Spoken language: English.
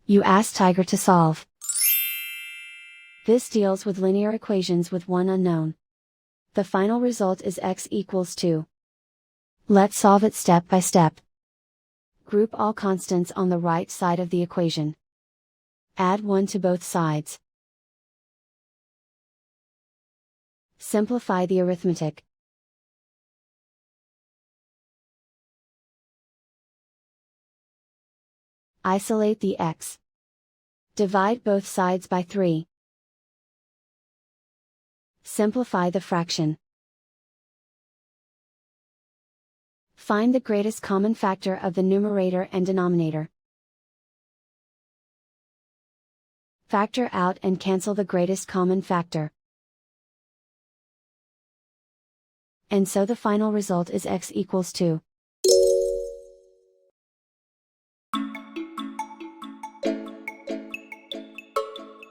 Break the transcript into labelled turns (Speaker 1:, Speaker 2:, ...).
Speaker 1: You ask Tiger to solve. This deals with linear equations with one unknown. The final result is x equals 2. Let's solve it step by step. Group all constants on the right side of the equation. Add 1 to both sides. Simplify the arithmetic. Isolate the x. Divide both sides by 3. Simplify the fraction. Find the greatest common factor of the numerator and denominator. Factor out and cancel the greatest common factor. And so the final result is x equals 2.